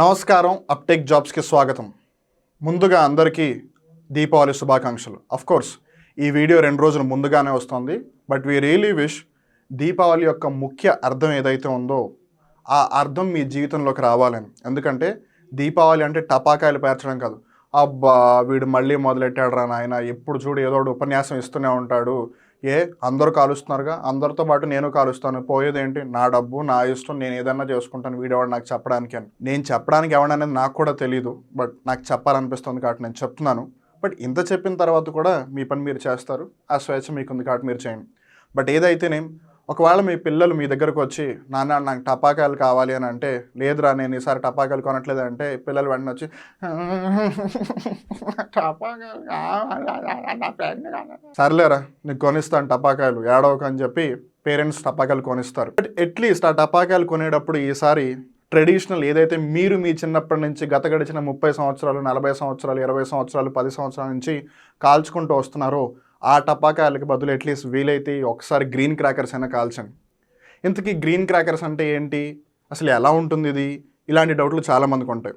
నమస్కారం, అప్టేక్ జాబ్స్కి స్వాగతం. ముందుగా అందరికీ దీపావళి శుభాకాంక్షలు. కోర్స్ ఈ వీడియో 2 రోజులు ముందుగానే వస్తుంది. But we really wish Deepavali యొక్క ముఖ్య అర్థం ఏదైతే ఉందో ఆ అర్థం మీ జీవితంలోకి రావాలని. ఎందుకంటే దీపావళి అంటే టపాకాయలు పేర్చడం కాదు. అబ్బా వీడు మళ్ళీ మొదలెట్టాడు రా నాయన, ఎప్పుడు చూడు ఏదో ఒకటి ఉపన్యాసం ఇస్తూనే ఉంటాడు. అందరూ కాలుస్తున్నారుగా, అందరితో పాటు నేను కాలుస్తాను, పోయేదేంటి, నా డబ్బు నా ఇష్టం, నేను ఏదన్నా చేసుకుంటాను, వీడేవాడు నాకు చెప్పడానికి అని. నేను చెప్పడానికి ఎవడనేది నాకు కూడా తెలియదు, బట్ నాకు చెప్పాలనిపిస్తుంది కాబట్టి నేను చెప్తున్నాను. బట్ ఇంత చెప్పిన తర్వాత కూడా మీ పని మీరు చేస్తారు, ఆ స్వేచ్ఛ మీకుంది కాబట్టి మీరు చేయండి. బట్ ఏదైతేనే ఒకవేళ మీ పిల్లలు మీ దగ్గరకు వచ్చి నాన్న నాకు టపాకాయలు కావాలి అని అంటే, లేదురా నేను ఈసారి టపాకాయలు కొనట్లేదు అంటే, పిల్లలు వెంటనే వచ్చి టపాకాయలు సర్లేరా నీకు కొనిస్తాను టపాకాయలు, ఏడవకు అని చెప్పి పేరెంట్స్ టపాకాయలు కొనిస్తారు. బట్ అట్లీస్ట్ ఆ టపాకాయలు కొనేటప్పుడు ఈసారి ట్రెడిషనల్ ఏదైతే మీరు మీ చిన్నప్పటి నుంచి గత గడిచిన 30 సంవత్సరాలు 40 సంవత్సరాలు 20 సంవత్సరాలు 10 సంవత్సరాల నుంచి కాల్చుకుంటూ వస్తున్నారో ఆ టపాకాయలకి బదులు అట్లీస్ట్ వీలైతే ఒకసారి గ్రీన్ క్రాకర్స్ అయినా కాల్చండి. ఇంతకీ గ్రీన్ క్రాకర్స్ అంటే ఏంటి, అసలు ఎలా ఉంటుంది ఇది, ఇలాంటి డౌట్లు చాలామందికి ఉంటాయి.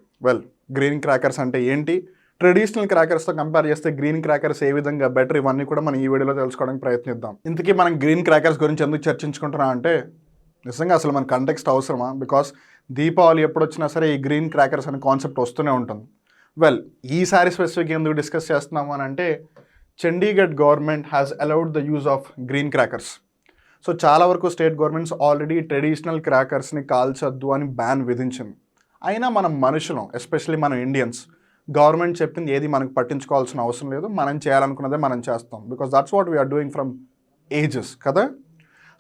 గ్రీన్ క్రాకర్స్ అంటే ఏంటి, ట్రెడిషనల్ క్రాకర్స్తో కంపేర్ చేస్తే గ్రీన్ క్రాకర్స్ ఏ విధంగా బెటర్, ఇవన్నీ కూడా మనం ఈ వీడియోలో తెలుసుకోవడానికి ప్రయత్నిద్దాం. ఇంతకీ మనం గ్రీన్ క్రాకర్స్ గురించి ఎందుకు చర్చించుకుంటున్నాం అంటే, నిజంగా అసలు మన కంటెక్స్ట్ అవసరమా? బికాస్ దీపావళి ఎప్పుడు వచ్చినా సరే ఈ గ్రీన్ క్రాకర్స్ అనే కాన్సెప్ట్ వస్తూనే ఉంటుంది. ఈసారి స్పెసిఫిక్ ఎందుకు డిస్కస్ చేస్తున్నాము అని అంటే, Chandigarh government has allowed the use of green crackers. So చాలా వరకు స్టేట్ గవర్నమెంట్స్ ఆల్రెడీ ట్రెడిషనల్ క్రాకర్స్ని కాల్చొద్దు అని బ్యాన్ విధించింది. అయినా మనం మనుషులం, ఎస్పెషల్లీ మనం ఇండియన్స్, గవర్నమెంట్ చెప్పింది ఏది మనకు పట్టించుకోవాల్సిన అవసరం లేదు, మనం చేయాలనుకున్నదే మనం చేస్తాం. Because that's what we are doing from ages కదా.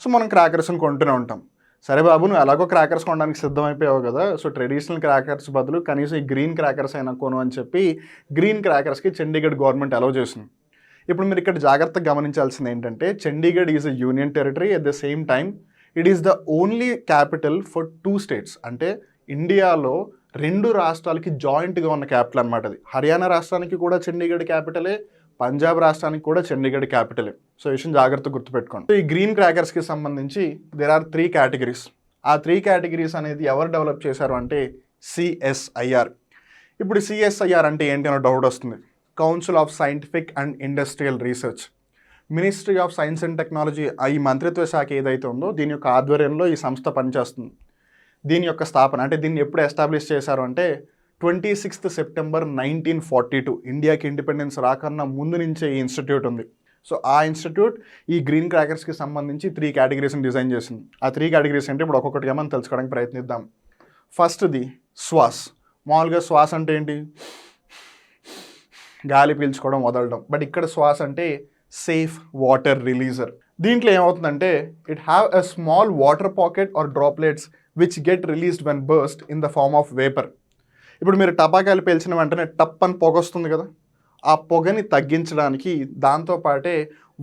సో మనం క్రాకర్స్ని కొంటూనే ఉంటాం. సరే బాబు నువ్వు ఎలాగో క్రాకర్స్ కొనడానికి సిద్ధమైపోయావు కదా, సో ట్రెడిషనల్ క్రాకర్స్ బదులు కనీసం ఈ గ్రీన్ క్రాకర్స్ అయినా కొను అని చెప్పి గ్రీన్ క్రాకర్స్కి చండీగఢ్ గవర్నమెంట్ అలౌ చేసింది. ఇప్పుడు మీరు ఇక్కడ జాగ్రత్తగా గమనించాల్సింది ఏంటంటే, Chandigarh is a union territory, at the same time it is the only capital for 2 states. అంటే ఇండియాలో 2 రాష్ట్రాలకి జాయింట్గా ఉన్న క్యాపిటల్ అనమాట అది. హర్యానా రాష్ట్రానికి కూడా చండీగఢ్ క్యాపిటలే, పంజాబ్ రాష్ట్రానికి కూడా చండీగఢ్ క్యాపిటలే. సో ఈ విషయం జాగ్రత్తగా గుర్తుపెట్టుకోండి. సో ఈ గ్రీన్ క్రాకర్స్కి సంబంధించి దేర్ ఆర్ 3 కేటగిరీస్. ఆ 3 కేటగిరీస్ అనేది ఎవరు డెవలప్ చేశారు అంటే CSIR. ఇప్పుడు CSIR అంటే ఏంటి అన్న డౌట్ వస్తుంది. Council of scientific and industrial research, ministry of science and technology, ఈ మంత్రిత్వ శాఖ ఏదైతే ఉందో దీని యొక్క ఆధ్వర్యంలో ఈ సంస్థ పనిచేస్తుంది. దీని యొక్క స్థాపన అంటే దీన్ని ఎప్పుడు ఎస్టాబ్లిష్ చేశారు అంటే 26 సెప్టెంబర్ 1942, ఇండియాకి ఇండిపెండెన్స్ రాకన్నా ముందు నుంచే ఈ ఇన్స్టిట్యూట్ ఉంది. సో ఆ ఇన్స్టిట్యూట్ ఈ గ్రీన్ క్రాకర్స్కి సంబంధించి 3 కేటగిరీస్ని డిజైన్ చేసింది. ఆ 3 కేటగిరీస్ అంటే ఇప్పుడు ఒక్కొక్కటిగా మనం తెలుసుకోవడానికి ప్రయత్నిద్దాం. ఫస్ట్ది శ్వాస్. మామూలుగా శ్వాస్ అంటే ఏంటి, గాలి పీల్చుకోవడం వదలడం. బట్ ఇక్కడ శ్వాస అంటే సేఫ్ వాటర్ రిలీజర్. దీంట్లో ఏమవుతుందంటే it have a small water pocket or droplets which get released when burst in the form of vapour. ఇప్పుడు మీరు టపాకాయలు పేల్చిన వెంటనే టప్ అని పొగ వస్తుంది కదా, ఆ పొగని తగ్గించడానికి దాంతోపాటే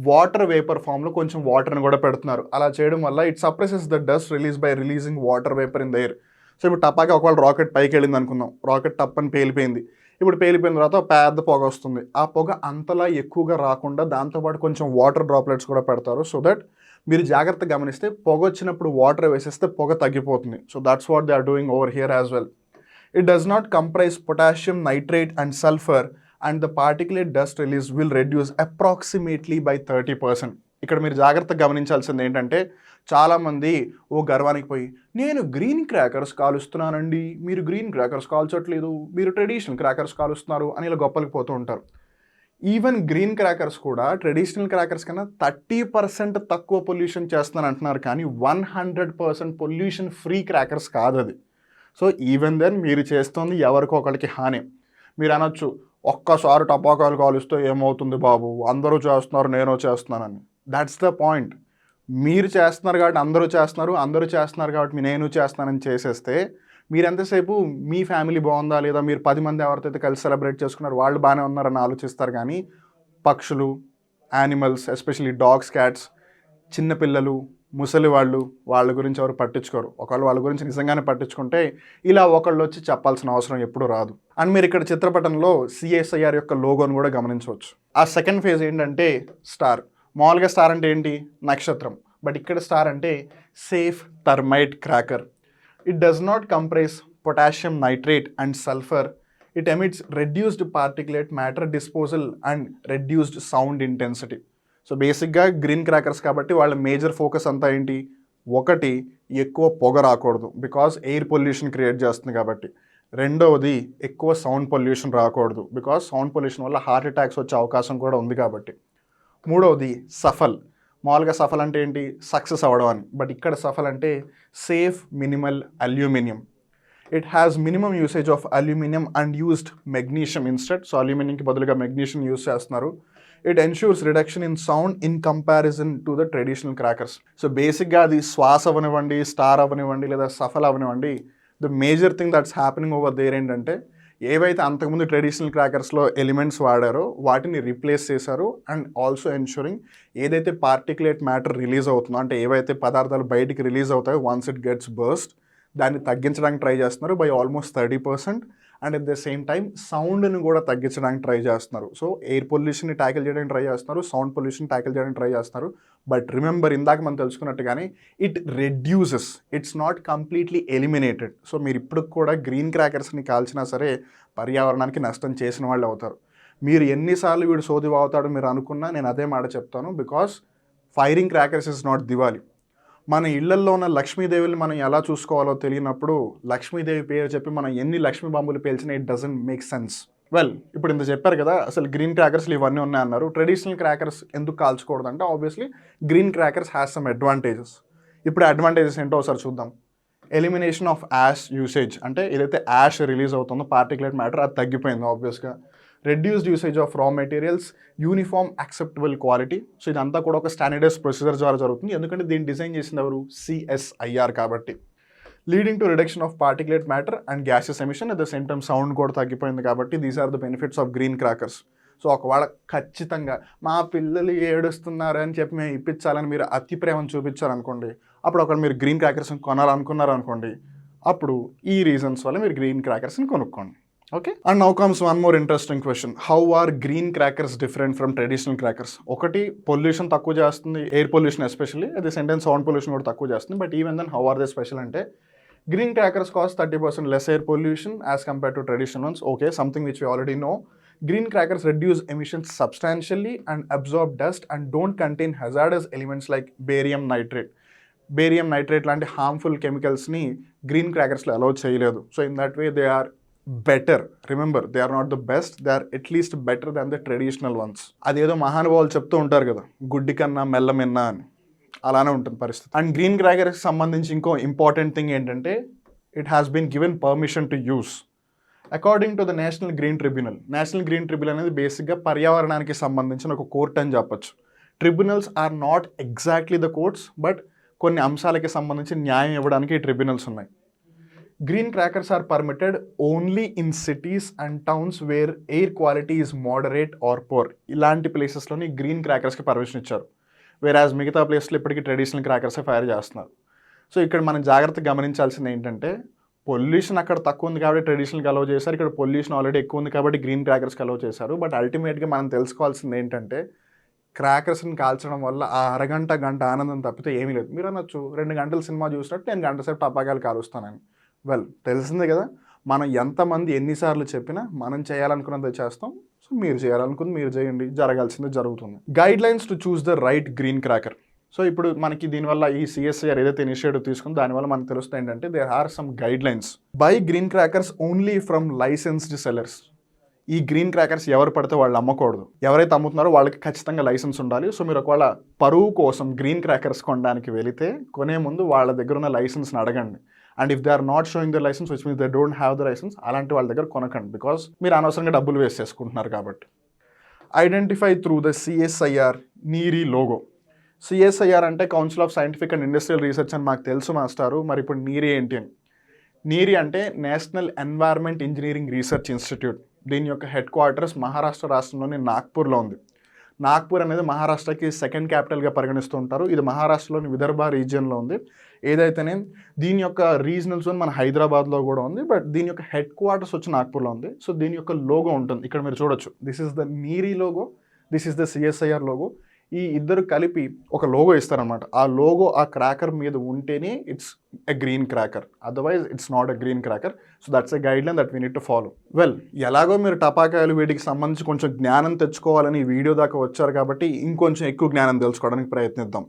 వాటర్ వేపర్ ఫామ్లో కొంచెం వాటర్ని కూడా పెడుతున్నారు. అలా చేయడం వల్ల it suppresses the dust release by releasing water vapour in the air. So ఇప్పుడు టపాకా ఒకవేళ రాకెట్ పైకి వెళ్ళింది అనుకుందాం, రాకెట్ టప్ అని పేలిపోయింది. ఇప్పుడు పేలిపోయిన తర్వాత పెద్ద పొగ వస్తుంది. ఆ పొగ అంతలా ఎక్కువగా రాకుండా దాంతోపాటు కొంచెం వాటర్ డ్రాప్లెట్స్ కూడా పెడతారు. సో దట్ మీరు జాగ్రత్తగా గమనిస్తే పొగ వచ్చినప్పుడు వాటర్ వేసేస్తే పొగ తగ్గిపోతుంది. So that's what they are doing over here as well. It does not comprise potassium nitrate and sulphur and the particulate dust release will reduce approximately by 30%. ఇక్కడ మీరు జాగ్రత్తగా గమనించాల్సింది ఏంటంటే, చాలామంది గర్వానికి పోయి నేను గ్రీన్ క్రాకర్స్ కాలుస్తున్నానండి, మీరు గ్రీన్ క్రాకర్స్ కాల్చట్లేదు, మీరు ట్రెడిషనల్ క్రాకర్స్ కాలుస్తున్నారు అని ఇలా గొప్పలకు పోతూ ఉంటారు. ఈవెన్ గ్రీన్ క్రాకర్స్ కూడా ట్రెడిషనల్ క్రాకర్స్ కన్నా 30% తక్కువ పొల్యూషన్ చేస్తున్నాను అంటున్నారు, కానీ 100% పొల్యూషన్ ఫ్రీ క్రాకర్స్ కాదు అది. సో ఈవెన్ దెన్ మీరు చేస్తుంది ఎవరికో ఒకరికి హాని. మీరు అనొచ్చు ఒక్కసారి టపాకాయలు కాలుస్తే ఏమవుతుంది బాబు, అందరూ చేస్తున్నారు నేను చేస్తున్నానని. That's the point. మీరు చేస్తున్నారు కాబట్టి అందరూ చేస్తున్నారు, అందరూ చేస్తున్నారు కాబట్టి నేను చేస్తానని చేసేస్తే మీరు ఎంతసేపు మీ ఫ్యామిలీ బాగుందా లేదా, మీరు 10 మంది ఎవరితో కలిసి సెలబ్రేట్ చేసుకున్నారు వాళ్ళు బాగానే ఉన్నారని ఆలోచిస్తారు. కానీ పక్షులు, యానిమల్స్, ఎస్పెషల్లీ డాగ్స్, క్యాట్స్, చిన్నపిల్లలు, ముసలి వాళ్ళ గురించి ఎవరు పట్టించుకోరు. ఒకవేళ వాళ్ళ గురించి నిజంగానే పట్టించుకుంటే ఇలా ఒకళ్ళు వచ్చి చెప్పాల్సిన అవసరం ఎప్పుడూ రాదు. అండ్ మీరు ఇక్కడ చిత్రపటంలో CSIR యొక్క లోగోను కూడా గమనించవచ్చు. ఆ సెకండ్ ఫేజ్ ఏంటంటే స్టార్. మామూలుగా స్టార్ అంటే ఏంటి, నక్షత్రం. బట్ ఇక్కడ స్టార్ అంటే safe thermite cracker. It does not comprise potassium nitrate and sulfur, it emits reduced particulate matter disposal and reduced sound intensity. So బేసిక్గా గ్రీన్ క్రాకర్స్ కాబట్టి వాళ్ళ మేజర్ ఫోకస్ అంతా ఏంటి, ఒకటి ఎక్కువ పొగ రాకూడదు బికాజ్ ఎయిర్ పొల్యూషన్ క్రియేట్ చేస్తుంది కాబట్టి. రెండవది ఎక్కువ సౌండ్ పొల్యూషన్ రాకూడదు బికాజ్ సౌండ్ పొల్యూషన్ వల్ల హార్ట్ అటాక్స్ వచ్చే అవకాశం కూడా ఉంది కాబట్టి. మూడవది సఫల్. మామూలుగా సఫల్ అంటే ఏంటి, సక్సెస్ అవ్వడం అని, బట్ ఇక్కడ సఫల్ అంటే safe minimal aluminium. It has minimum usage of aluminium and used magnesium instead. So అల్యూమినియంకి బదులుగా మెగ్నీషియం యూస్ చేస్తున్నారు. It ensures reduction in sound in comparison to the traditional crackers. So బేసిక్గా అది శ్వాస అవనివ్వండి, స్టార్ అవనివ్వండి, లేదా సఫల్ అవనివ్వండి, the major thing that's happening over there ఏంటంటే ఏవైతే అంతకుముందు ట్రెడిషనల్ క్రాకర్స్లో ఎలిమెంట్స్ వాడారో వాటిని రీప్లేస్ చేశారు. అండ్ ఆల్సో ఎన్ష్యూరింగ్ ఏదైతే పార్టికులేట్ మ్యాటర్ రిలీజ్ అవుతుందో, అంటే ఏవైతే పదార్థాలు బయటికి రిలీజ్ అవుతాయో వన్స్ ఇట్ గెట్స్ బర్స్ట్, దాన్ని తగ్గించడానికి ట్రై చేస్తున్నారు by almost 30%. And at the same time సౌండ్ని కూడా తగ్గించడానికి ట్రై చేస్తున్నారు. సో ఎయిర్ పొల్యూషన్ని ట్యాకిల్ చేయడానికి ట్రై చేస్తున్నారు, సౌండ్ పొల్యూషన్ ట్యాకిల్ చేయడానికి ట్రై చేస్తున్నారు. బట్ రిమెంబర్, ఇందాక మనం తెలుసుకున్నట్టుగానే it reduces, it's not completely eliminated. So మీరు ఇప్పుడు కూడా గ్రీన్ క్రాకర్స్ని కాల్చినా సరే పర్యావరణానికి నష్టం చేసిన వాళ్ళు అవుతారు. మీరు ఎన్నిసార్లు వీడు సోది అవుతాడో మీరు అనుకున్నా నేను అదే మాట చెప్తాను, because firing crackers is not Diwali. మన ఇళ్లల్లో ఉన్న లక్ష్మీదేవిని మనం ఎలా చూసుకోవాలో తెలియనప్పుడు లక్ష్మీదేవి పేరు చెప్పి మనం ఎన్ని లక్ష్మీ బాంబులు పేల్చినా it doesn't make sense. Well, ఇప్పుడు ఇంత చెప్పారు కదా, అసలు గ్రీన్ క్రాకర్స్లు ఇవన్నీ ఉన్నాయన్నారు. ట్రెడిషనల్ క్రాకర్స్ ఎందుకు కాల్చకూడదంటే obviously green crackers has some advantages. ఇప్పుడు అడ్వాంటేజెస్ ఏంటో ఒకసారి చూద్దాం. ఎలిమినేషన్ ఆఫ్ యాష్ యూసేజ్, అంటే ఏదైతే యాష్ రిలీజ్ అవుతుందో పార్టికులేట్ మ్యాటర్ అది తగ్గిపోయింది ఆబ్వియస్గా. Reduced usage of raw materials, uniform acceptable quality. So ఇదంతా కూడా ఒక స్టాండర్డైజ్ ప్రొసీజర్ ద్వారా జరుగుతుంది, ఎందుకంటే దీన్ని డిజైన్ చేసింది ఎవరు, CSIR కాబట్టి. Leading to reduction of particulate matter and gases emission, at the same time sound కూడా తగ్గిపోయింది కాబట్టి these are the benefits of green crackers. So ఒకవేళ ఖచ్చితంగా మా పిల్లలు ఏడుస్తున్నారు అని చెప్పి మేము ఇప్పించాలని మీరు అతి ప్రేమను చూపించారనుకోండి, అప్పుడు ఒకవేళ మీరు గ్రీన్ క్రాకర్స్ని కొనాలనుకున్నారు అనుకోండి, అప్పుడు ఈ రీజన్స్ వల్ల మీరు గ్రీన్ క్రాకర్స్ని కొనుక్కోండి. Okay, and now comes one more interesting question. How are green crackers different from traditional crackers? ఒకటి, పొల్యూషన్ తక్కువ చేస్తుంది, ఎయిర్ పొల్యూషన్ ఎస్పెషల్లీ, అది సెంటెన్స్ సౌండ్ పొల్యూషన్ కూడా తక్కువ చేస్తుంది. But even then how are they special అంటే green crackers cost 30% less air pollution as compared to traditional ones. Okay, something which we already know. Green crackers reduce emissions substantially and absorb dust and don't contain hazardous elements like barium nitrate. Barium nitrate లాంటి harmful కెమికల్స్ని green క్రాకర్స్లో allow చేయలేదు. So in that way they are better. Remember, they are not the best, they are at least better than the traditional ones. అదేదో మహానుభావులు చెప్తూ ఉంటారు కదా, గుడ్డి కన్నా మెల్లమెన్నా అని, అలానే ఉంటుంది పరిస్థితి. అండ్ గ్రీన్ క్రాకర్స్కి సంబంధించి ఇంకో ఇంపార్టెంట్ థింగ్ ఏంటంటే it has been given permission to use according to the national green tribunal. National green tribunal అనేది బేసిక్గా పర్యావరణానికి సంబంధించిన ఒక కోర్ట్ అని చెప్పొచ్చు. Tribunals are not exactly the courts, but కొన్ని అంశాలకి సంబంధించి న్యాయం ఇవ్వడానికి ఈ ట్రిబ్యునల్స్ ఉన్నాయి. Green crackers are permitted only in cities and towns where air quality is moderate or poor. ఇలాంటి ప్లేసెస్లోని గ్రీన్ క్రాకర్స్కి పర్మిషన్ ఇచ్చారు. వేరాజ్ మిగతా ప్లేస్లో ఇప్పటికీ ట్రెడిషనల్ క్రాకర్సే ఫైర్ చేస్తున్నారు. సో ఇక్కడ మనం జాగ్రత్తగా గమనించాల్సింది ఏంటంటే పొల్యూషన్ అక్కడ తక్కువ ఉంది కాబట్టి ట్రెడిషనల్కి అలౌ చేశారు, ఇక్కడ పొల్యూషన్ ఆల్రెడీ ఎక్కువ ఉంది కాబట్టి గ్రీన్ క్రాకర్స్కి అలౌ చేశారు. బట్ అల్టిమేట్గా మనం తెలుసుకోవాల్సింది ఏంటంటే క్రాకర్స్ని కాల్చడం వల్ల ఆ అరగంట గంట ఆనందం తప్పితే ఏమీ లేదు. మీరు అనొచ్చు 2 గంటలు సినిమా చూసినట్టు నేను గంట సేపు టపాకాయలు కాలుస్తానని. వెల్, తెలిసిందే కదా, మనం ఎంతమంది ఎన్నిసార్లు చెప్పినా మనం చేయాలనుకున్నది చేస్తాం. సో మీరు చేయాలనుకుంది మీరు చేయండి, జరగాల్సింది జరుగుతుంది. Guide lines to choose the right green cracker. So ఇప్పుడు మనకి దీనివల్ల ఈ CSIR ఏదైతే ఇనిషియేటివ్ తీసుకుందో దానివల్ల మనకు తెలుస్తుంది ఏంటంటే there are some guidelines. Buy green crackers only from licensed sellers. ఈ గ్రీన్ క్రాకర్స్ ఎవరు పడితే వాళ్ళు అమ్మకూడదు. ఎవరైతే అమ్ముతున్నారో వాళ్ళకి ఖచ్చితంగా లైసెన్స్ ఉండాలి. సో మీరు ఒకవేళ పరువు కోసం గ్రీన్ క్రాకర్స్ కొనడానికి వెళితే కొనే ముందు వాళ్ళ దగ్గర ఉన్న లైసెన్స్ని అడగండి. And if they are not showing the licence which means they don't have the licence, అలాంటి వాళ్ళ దగ్గర కొనకండి, బికాస్ మీరు అనవసరంగా డబ్బులు వేస్ట్ చేసుకుంటున్నారు కాబట్టి. Identify through the CSIR NEERI logo. CSIR అంటే council of scientific and industrial research అని మాకు తెలుసు మాస్టారు, మరి ఇప్పుడు నీరీ ఏంటి అని. నీరీ అంటే national environment engineering research institute. దీని యొక్క హెడ్ క్వార్టర్స్ మహారాష్ట్ర రాష్ట్రంలోని నాగ్పూర్లో ఉంది. నాగ్పూర్ అనేది మహారాష్ట్రకి సెకండ్ క్యాపిటల్గా పరిగణిస్తూ ఉంటారు. ఇది మహారాష్ట్రలోని విదర్భ రీజియన్లో ఉంది. ఏదైతేనే దీని యొక్క రీజనల్ జోన్ మన హైదరాబాద్లో కూడా ఉంది, బట్ దీని యొక్క హెడ్ క్వార్టర్స్ వచ్చి నాగ్పూర్లో ఉంది. సో దీని యొక్క లోగో ఉంటుంది, ఇక్కడ మీరు చూడొచ్చు. This is the NEERI logo, this is the CSIR logo. ఈ ఇద్దరు కలిపి ఒక లోగో ఇస్తారనమాట. ఆ లోగో ఆ క్రాకర్ మీద ఉంటేనే it's a green cracker. Otherwise, it's not a green cracker. So that's a guideline that we need to follow. Well, ఎలాగో మీరు టపాకాయలు వీటికి సంబంధించి కొంచెం జ్ఞానం తెచ్చుకోవాలని ఈ వీడియో దాకా వచ్చారు కాబట్టి ఇంకొంచెం ఎక్కువ జ్ఞానం తెలుసుకోవడానికి ప్రయత్నిద్దాం.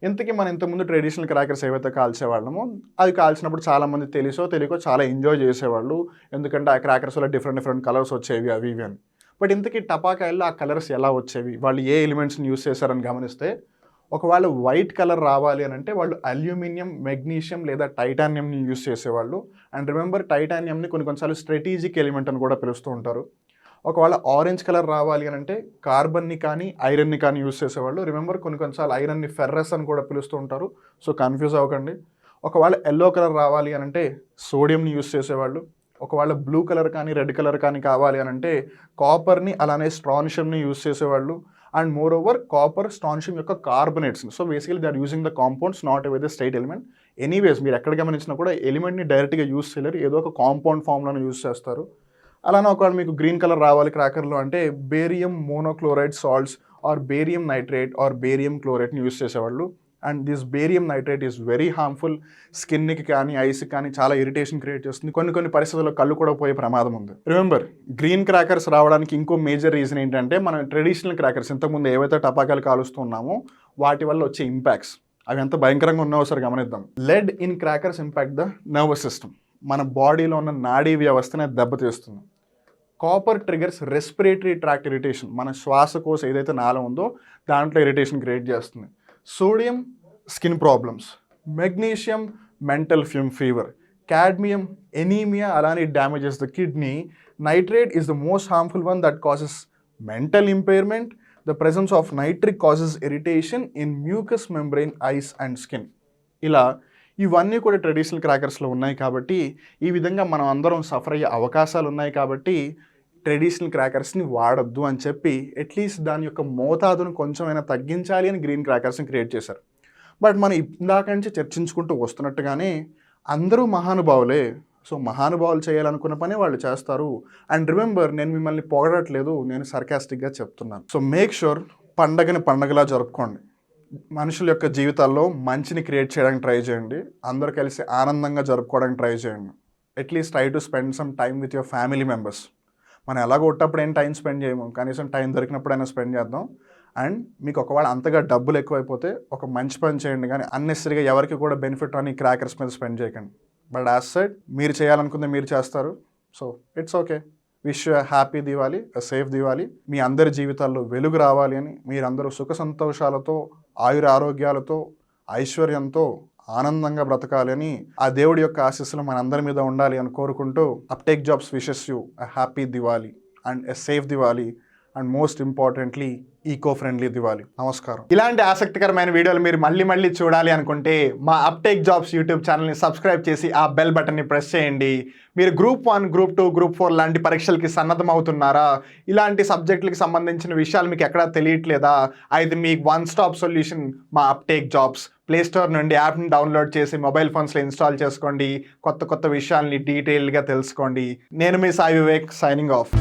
ఇంతకీ మనం ఇంతకుముందు ట్రెడిషనల్ క్రాకర్స్ ఏవైతే కాల్చేవాళ్ళమో అది కాల్చినప్పుడు చాలామంది తెలియకో చాలా ఎంజాయ్ చేసేవాళ్ళు. ఎందుకంటే ఆ క్రాకర్స్లో డిఫరెంట్ కలర్స్ వచ్చేవి అవి ఇవి అని. బట్ ఇంతకీ టపాకాయల్లో ఆ కలర్స్ ఎలా వచ్చేవి, వాళ్ళు ఏ ఎలిమెంట్స్ని యూస్ చేశారని గమనిస్తే ఒకవేళ వైట్ కలర్ రావాలి అని అంటే వాళ్ళు అల్యూమినియం, మెగ్నీషియం లేదా టైటానియంని యూస్ చేసేవాళ్ళు. అండ్ రిమెంబర్, టైటానియంని కొన్నిసార్లు స్ట్రాటజిక్ ఎలిమెంట్ అని కూడా పిలుస్తూ ఉంటారు. ఒకవేళ ఆరెంజ్ కలర్ రావాలి అని అంటే కార్బన్ని కానీ ఐరన్ని కానీ యూస్ చేసేవాళ్ళు. రిమెంబర్, కొన్నిసార్లు ఐరన్ని ఫెర్రస్ అని కూడా పిలుస్తూ ఉంటారు. సో కన్ఫ్యూజ్ అవ్వకండి. ఒకవేళ ఎల్లో కలర్ రావాలి అని అంటే సోడియంని యూస్ చేసేవాళ్ళు. ఒకవేళ బ్లూ కలర్ కానీ రెడ్ కలర్ కానీ కావాలి అని అంటే కాపర్ని అలానే స్ట్రాన్షియంని యూస్ చేసేవాళ్ళు. And moreover copper, strontium యొక్క కార్బొనేట్స్ని. So basically they are using the compounds, not with the straight element. Anyways, మీరు ఎక్కడ గమనించినా కూడా ఎలిమెంట్ని డైరెక్ట్గా యూస్ చేయలేరు, ఏదో ఒక కాంపౌండ్ ఫామ్లోనే యూస్ చేస్తారు. అలానే ఒకవేళ మీకు గ్రీన్ కలర్ రావాలి క్రాకర్లో అంటే barium monochloride salts or barium nitrate or barium క్లోరైడ్ని యూస్ చేసేవాళ్ళు. And this barium nitrate is very harmful. స్కిన్కి కానీ ఐస్కి కానీ చాలా ఇరిటేషన్ క్రియేట్ చేస్తుంది. కొన్ని పరిస్థితుల్లో కళ్ళు కూడా పోయే ప్రమాదం ఉంది. రిమెంబర్, గ్రీన్ క్రాకర్స్ రావడానికి ఇంకో మేజర్ రీజన్ ఏంటంటే మనం ట్రెడిషనల్ క్రాకర్స్ ఇంతకుముందు ఏవైతే టపాకాయలు కాలుస్తున్నామో వాటి వల్ల వచ్చే ఇంపాక్ట్స్ అవి ఎంత భయంకరంగా ఉన్నాయో ఒకసారి గమనిద్దాం. Lead in crackers impact the nervous system. మన బాడీలో ఉన్న నాడీ వ్యవస్థనే దెబ్బతీస్తుంది. Copper triggers respiratory tract irritation. మన శ్వాసకోశ ఏదైతే నాళం ఉందో దాంట్లో ఇరిటేషన్ క్రియేట్ చేస్తుంది. Sodium skin problems, magnesium mental fever, cadmium anaemia అలానే damages the kidney. Nitrate is the most harmful one that causes mental impairment. The presence of nitric causes irritation in mucous membrane, eyes and skin. ఇలా ఇవన్నీ కూడా traditional క్రాకర్స్లో ఉన్నాయి కాబట్టి ఈ విధంగా మనం అందరం సఫర్ అయ్యే అవకాశాలు ఉన్నాయి కాబట్టి ట్రెడిషనల్ క్రాకర్స్ని వాడద్దు అని చెప్పి అట్లీస్ట్ దాని యొక్క మోతాదును కొంచెమైనా తగ్గించాలి అని గ్రీన్ క్రాకర్స్ని క్రియేట్ చేశారు. బట్ మనం ఇందాక నుంచి చర్చించుకుంటూ వస్తున్నట్టుగానే అందరూ మహానుభావులే. సో మహానుభావులు చేయాలనుకున్న పని వాళ్ళు చేస్తారు. అండ్ రిమెంబర్, నేను మిమ్మల్ని పొగడట్లేదు, నేను సర్కాస్టిక్గా చెప్తున్నాను. సో మేక్ షూర్ పండగని పండగలా జరుపుకోండి. మనుషుల యొక్క జీవితాల్లో మంచిని క్రియేట్ చేయడానికి ట్రై చేయండి. అందరూ కలిసి ఆనందంగా జరుపుకోవడానికి ట్రై చేయండి. At least try to spend some time with your family members. మనం ఎలాగో ఒట్టప్పుడు ఏం టైం స్పెండ్ చేయము, కనీసం టైం దొరికినప్పుడైనా స్పెండ్ చేద్దాం. అండ్ మీకు ఒకవేళ అంతగా డబ్బులు ఎక్కువైపోతే ఒక మంచి పని చేయండి, కానీ అన్నెసరీగా ఎవరికి కూడా బెనిఫిట్ అని క్రాకర్స్ మీద స్పెండ్ చేయకండి. బట్ యాజ్ సెడ్, మీరు చేయాలనుకుంటే మీరు చేస్తారు. So it's okay. Wish you happy Diwali, safe Diwali. మీ అందరి జీవితాల్లో వెలుగు రావాలి అని, మీరందరూ సుఖ సంతోషాలతో, ఆయుర ఆరోగ్యాలతో, ఐశ్వర్యంతో ఆనందంగా బ్రతకాలి అని ఆ దేవుడి యొక్క ఆశీస్సులు మనందరి మీద ఉండాలి అని కోరుకుంటూ Uptake Jobs wishes you a happy Diwali and a safe Diwali and most importantly eco friendly Diwali. నమస్కారం. ఇలాంటి ఆసక్తికరమైన వీడియోలు మీరు మళ్ళీ చూడాలి అనుకుంటే మా అప్టేక్ జాబ్స్ యూట్యూబ్ ఛానల్ని సబ్స్క్రైబ్ చేసి ఆ బెల్ బటన్ని ప్రెస్ చేయండి. మీరు గ్రూప్ 1, గ్రూప్ 2, గ్రూప్ 4 లాంటి పరీక్షలకి సన్నద్ధం అవుతున్నారా? ఇలాంటి సబ్జెక్టులకి సంబంధించిన విషయాలు మీకు ఎక్కడా తెలియట్లేదా? అయితే మీకు వన్ స్టాప్ సొల్యూషన్ మా అప్టేక్ జాబ్స్. ప్లే స్టోర్ నుండి యాప్ని డౌన్లోడ్ చేసి మొబైల్ ఫోన్స్లో ఇన్స్టాల్ చేసుకోండి. కొత్త విషయాల్ని డీటెయిల్గా తెలుసుకోండి. నేను మీ సాయి వివేక్, సైనింగ్ ఆఫ్.